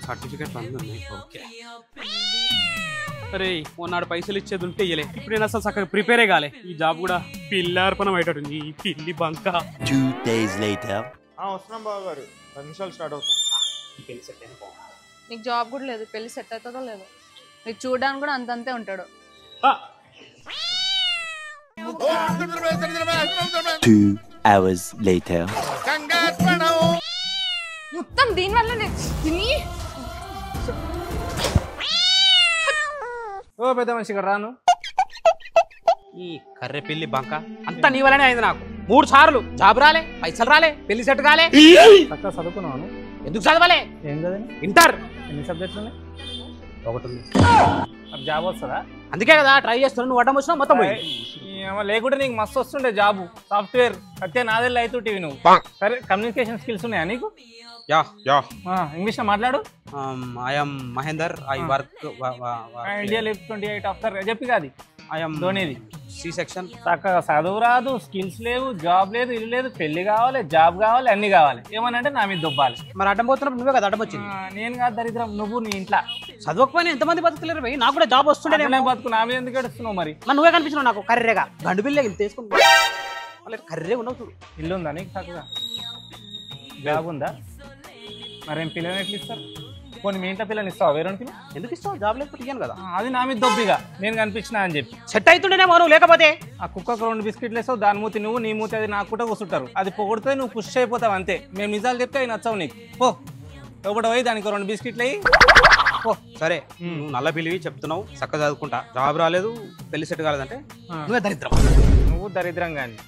సర్టిఫికెట్లు అన్నీ ఉన్నాయి. ఓకే అరే మొన్నాడు పైసలు ఇచ్చేది ఉంటే ఇయ్యలే. ఇప్పుడు నేను అసలు చక్కగా ప్రిపేరే కాలే. ఈ జాబ్ కూడా పిల్లార్పణం అయ్యేటట్టుంది. ఈ పిల్లి బంక. 2 days later. వస్తున్నాం బాబు గారు, 10 నిమిషాలు స్టార్ట్ అవుతాం. నీకు జాబ్ కూడా లేదు, పెళ్లి సెట్ అవుతుందో లేదో. నీకు చూడడానికి కూడా అంతంతే ఉంటాడు. 2 hours later. మొత్తం దీనివల్ల ఓ పెద్ద మనిషి ఇక్కడ రాను. ఈ కర్రె పిల్లి బంక అంతా నీ వల్లనే అయింది. నాకు 3 సార్లు జాబ్ రాలే, పైసలు రాలే, పెళ్లి సెట్ కాలే. చక్కగా చదువుకున్నాను. ఎందుకు చదవాలే? ఏం కదండి, ఇంటర్ ఎన్ని సబ్జెక్ట్స్ ఉన్నాయి? ఒకటి ఉంది. నాకు జాబ్ వస్తుందా? అందుకే కదా ట్రై చేస్తున్నాను. నువ్వు అడ్డం వచ్చినా మొత్తం పోయి. లేకుంటే నీకు మస్తు వస్తుండే జాబు. సాఫ్ట్వేర్ సత్య నాదెల్లి అవుతుంటివి నువ్వు. సరే, కమ్యూనికేషన్ స్కిల్స్ ఉన్నాయా నీకు? Yeah yeah. ఇంగ్లీష్ లో మాట్లాడు. I am Mahender. I work India lift 28 after చెప్పి కాదు. ఐ యామ్ ధోనిది. C section. చక్కగా చదువు రాదు, స్కిల్స్ లేవు, జాబ్ లేదు, ఇల్లు లేదు, పెళ్లి కావాలి, జాబ్ కావాలి, అన్ని కావాలి. ఏమనంటే నా మీద దుబ్బాలి. మరి అడ్డం పోతున్నప్పుడు నువ్వే కదా అడ్డం వచ్చింది. నేను కాదు దరిద్రం, నువ్వు నీ ఇంట్లో చదవకపోయినా ఎంతమంది బతుకులేరు భయ్. నాకు కూడా జాబ్ వస్తుండే. నేను బతుకు, నా మీద ఎందుకు ఏడుస్తున్నావు మరి? నువ్వే కనిపించినావు నాకు కర్రేగా. గండు బిల్లే తీసుకుని కర్రే ఉన్నావు చూడు. ఇల్లు ఉందా నీకు? చక్కగా జాబ్ ఉందా? మరేం పిల్లని ఎట్లా ఇస్తారు? కొన్ని మీ ఇంట్లో పిల్లని ఇస్తావా? వేరే పిల్ల ఎందుకు ఇస్తావు? జాబ్ లేకపోతే ఇయ్యాను కదా. అది నా మీద దొబ్బిగా నేను కనిపించినా అని చెప్పి సెట్ అవుతుండేనేమో నువ్వు లేకపోతే. ఆ కుక్కకు 2 బిస్కెట్లు వేస్తావు, దాని మూతి నువ్వు, నీ మూతి అది నాకు కూడా కూర్చుంటారు. అది పొగిడితే నువ్వు పుష్ అయిపోతావు అంతే. మేము నిజాలు చెప్తే అవి నచ్చవు నీకు. పో ఒకటి పోయి దానికి 2 బిస్కెట్లు అయ్యి ఓ సరే. నువ్వు నల్ల పిలివి చెప్తున్నావు, చక్కగా చదువుకుంటా, జాబ్ రాలేదు, పెళ్లి సెట్ కాలేదంటే నువ్వే దరిద్రం. నువ్వు దరిద్రం కానీ